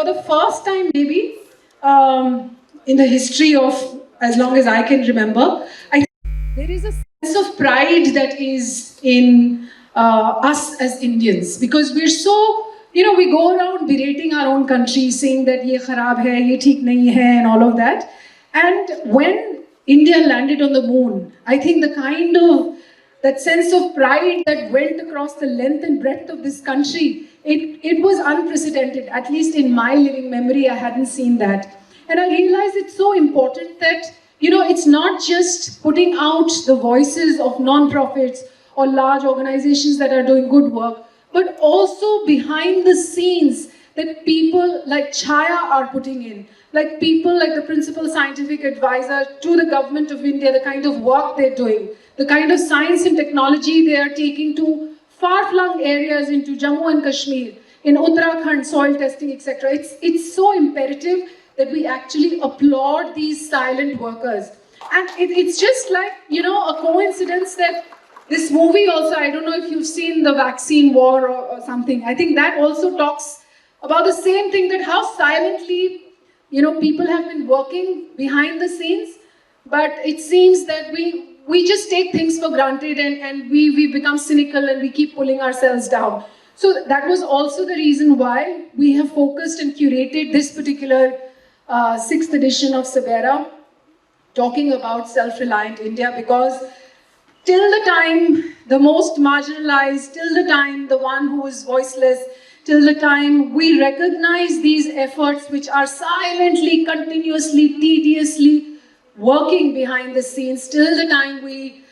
the first time maybe in the history of as long as I can remember, there is a sense of pride that is in us as Indians, because we're so, we go around berating our own country, saying that ye kharab hai, ye theek nahi hai, and all of that. And when India landed on the moon, I think the kind of that sense of pride that went across the length and breadth of this country, it was unprecedented. At least in my living memory, I hadn't seen that. And I realized it's so important that, it's not just putting out the voices of non-profits or large organizations that are doing good work, but also behind the scenes that people like Chaya are putting in, like people like the principal scientific advisor to the government of India, the kind of work they're doing, the kind of science and technology they are taking to far-flung areas into Jammu and Kashmir, in Uttarakhand, soil testing, etc. It's so imperative that we actually applaud these silent workers. And it's just like, a coincidence that this movie also, I don't know if you've seen The Vaccine War or something, I think that also talks about the same thing, that how silently, people have been working behind the scenes, but it seems that we just take things for granted and we become cynical and we keep pulling ourselves down. So that was also the reason why we have focused and curated this particular 6th edition of Sabera, talking about self-reliant India, because till the time the most marginalized, till the time the one who is voiceless, till the time we recognize these efforts which are silently, continuously, tediously working behind the scenes, till the time we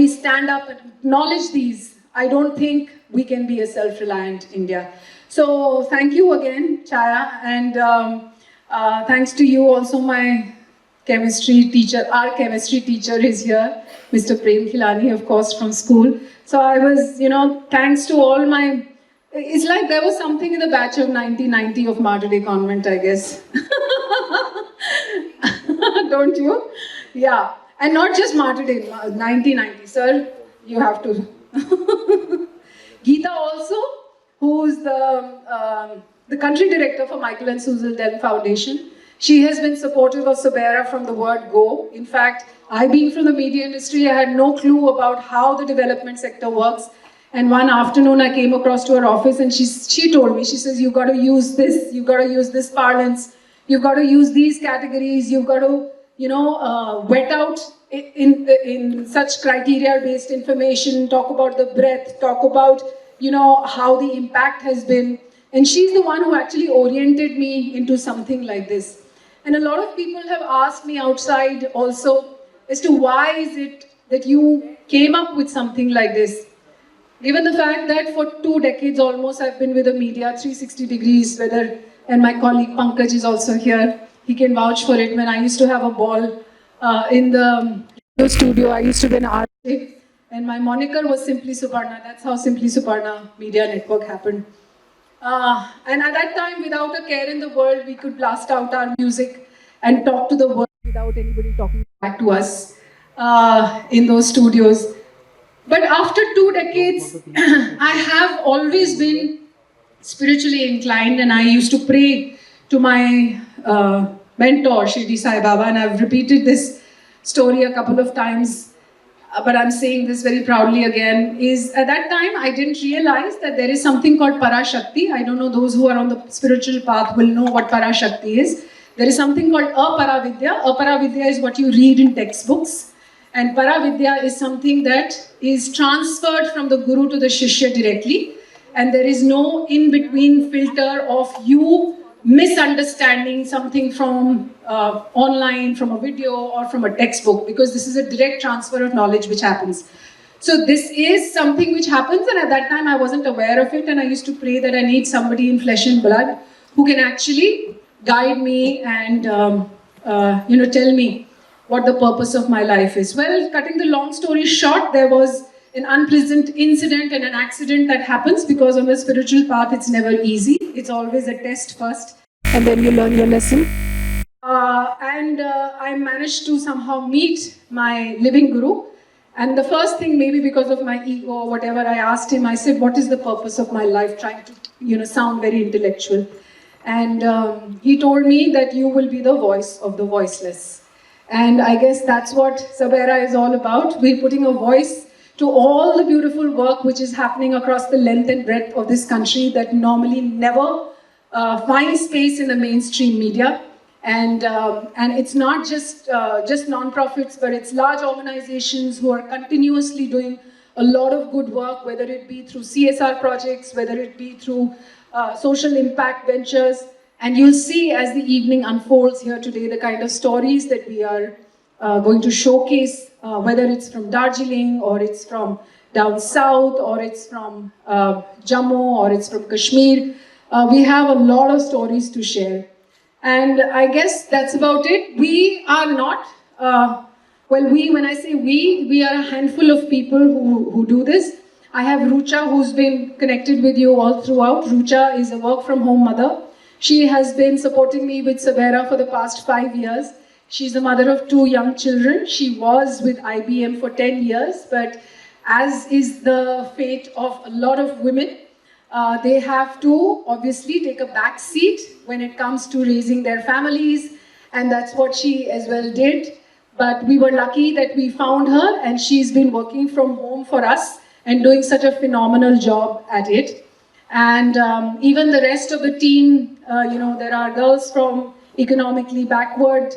stand up and acknowledge these, I don't think we can be a self-reliant India. So thank you again, Chaya, and thanks to you also. My chemistry teacher, our chemistry teacher is here, Mr. Prem Khilani, of course, from school. So I was, thanks to all my, it's like there was something in the batch of 1990 of Mater Dei Convent, I guess. Don't you? Yeah. And not just Mater Dei, 1990, sir, you have to. Geeta also, who's the country director for Michael and Susan Dell Foundation. She has been supportive of Sabera from the word go. In fact, I being from the media industry, I had no clue about how the development sector works. And one afternoon I came across to her office and she told me, she says, you've got to use this, you've got to use this parlance, you've got to use these categories, you've got to, wet out in such criteria-based information, talk about the breadth, talk about, how the impact has been. And she's the one who actually oriented me into something like this. And a lot of people have asked me outside also as to why is it that you came up with something like this. Given the fact that for 2 decades almost I've been with the media, 360 degrees, and my colleague Pankaj is also here, he can vouch for it. When I used to have a ball in the studio, I used to be an RJ, and my moniker was Simply Suparna. That's how Simply Suparna Media Network happened. And at that time, without a care in the world, we could blast out our music and talk to the world without anybody talking back to us in those studios. But after 2 decades, I have always been spiritually inclined, and I used to pray to my mentor, Shirdi Sai Baba, and I've repeated this story a couple of times, but I'm saying this very proudly again, is at that time I didn't realize that there is something called Parashakti. I don't know, those who are on the spiritual path will know what Parashakti is. There is something called Aparavidya. Aparavidya is what you read in textbooks. And Paravidya is something that is transferred from the Guru to the Shishya directly. And there is no in-between filter of you misunderstanding something from online, from a video, or from a textbook, because this is a direct transfer of knowledge which happens. So this is something which happens, and at that time I wasn't aware of it, and I used to pray that I need somebody in flesh and blood who can actually guide me and tell me what the purpose of my life is. Well, cutting the long story short, there was an unpleasant incident and an accident that happens, because on the spiritual path it's never easy. It's always a test first, and then you learn your lesson. I managed to somehow meet my living Guru. And the first thing, maybe because of my ego or whatever, I asked him, I said, what is the purpose of my life? Trying to, sound very intellectual. And he told me that you will be the voice of the voiceless. And I guess that's what Sabera is all about. We're putting a voice to all the beautiful work which is happening across the length and breadth of this country that normally never finds space in the mainstream media. And it's not just non-profits, but it's large organizations who are continuously doing a lot of good work, whether it be through CSR projects, whether it be through social impact ventures. And you'll see as the evening unfolds here today, the kind of stories that we are going to showcase, whether it's from Darjeeling, or it's from down south, or it's from Jammu, or it's from Kashmir. We have a lot of stories to share. And I guess that's about it. We are not, when I say we are a handful of people who do this. I have Rucha, who's been connected with you all throughout. Rucha is a work-from-home mother. She has been supporting me with Sabera for the past 5 years. She's the mother of 2 young children. She was with IBM for 10 years, but as is the fate of a lot of women, they have to obviously take a back seat when it comes to raising their families, and that's what she as well did. But we were lucky that we found her, and she's been working from home for us and doing such a phenomenal job at it. And even the rest of the team, there are girls from economically backward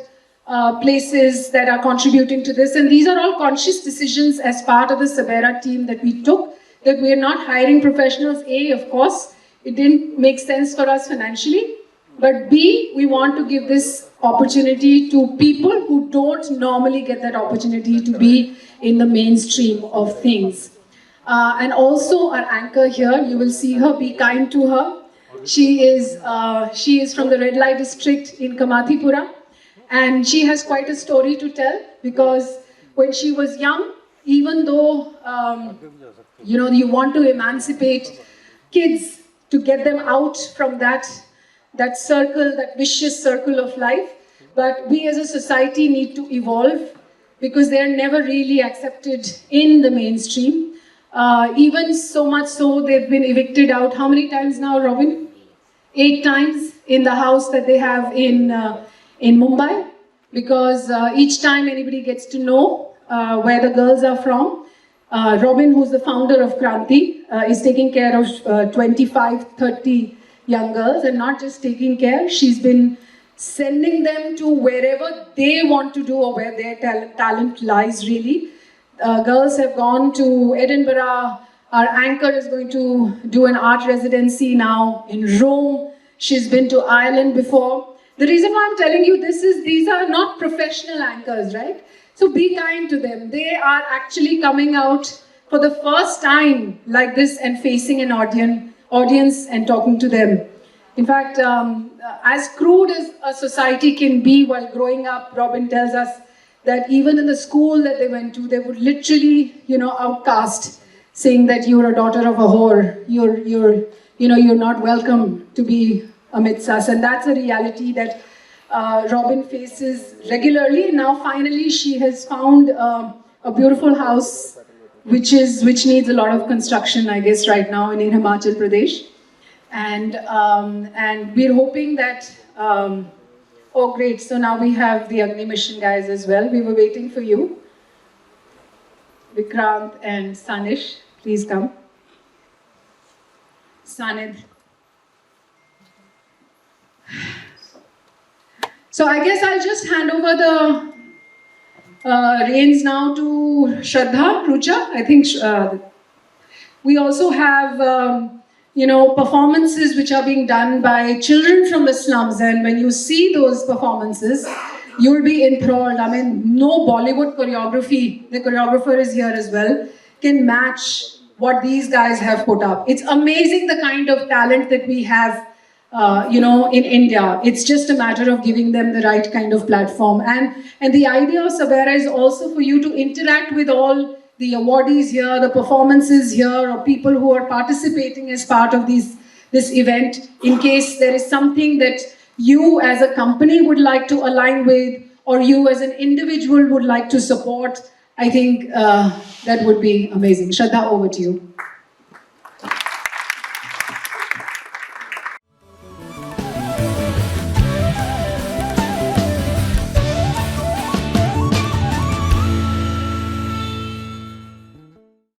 places that are contributing to this. And these are all conscious decisions as part of the Sabera team that we took, that we are not hiring professionals. A, of course, it didn't make sense for us financially. But B, we want to give this opportunity to people who don't normally get that opportunity to be in the mainstream of things. And also our anchor here, you will see her, be kind to her. She is from the red light district in Kamathipura, and she has quite a story to tell, because when she was young, even though you want to emancipate kids to get them out from that circle, that vicious circle of life, but we as a society need to evolve, because they are never really accepted in the mainstream. Even so much so, they've been evicted out. How many times now, Robin? 8 times in the house that they have in Mumbai, because each time anybody gets to know where the girls are from, Robin, who's the founder of Kranti, is taking care of 25, 30 young girls, and not just taking care, she's been sending them to wherever they want to do or where their talent lies, really. Girls have gone to Edinburgh. Our anchor is going to do an art residency now in Rome. She's been to Ireland before. The reason why I'm telling you this is these are not professional anchors, right? So be kind to them. They are actually coming out for the first time like this and facing an audience and talking to them. In fact, as crude as a society can be while growing up, Robin tells us that even in the school that they went to, they would literally, outcast, saying that you're a daughter of a whore, you're not welcome to be amidst us. And that's a reality that Robin faces regularly. Now, finally, she has found a beautiful house, which needs a lot of construction, I guess, right now in Himachal Pradesh. And we're hoping that. Oh, great. So now we have the Agni Mission guys as well. We were waiting for you. Vikrant and Sanish, please come. Sanid. So I guess I'll just hand over the reins now to Shraddha, Rucha. I think we also have performances which are being done by children from the slums, and when you see those performances, you'll be enthralled. I mean, no Bollywood choreography, the choreographer is here as well, can match what these guys have put up. It's amazing the kind of talent that we have, in India. It's just a matter of giving them the right kind of platform. And the idea of Sabera is also for you to interact with all the awardees here, the performances here, or people who are participating as part of this event, in case there is something that you as a company would like to align with, or you as an individual would like to support. I think that would be amazing. Shraddha, over to you.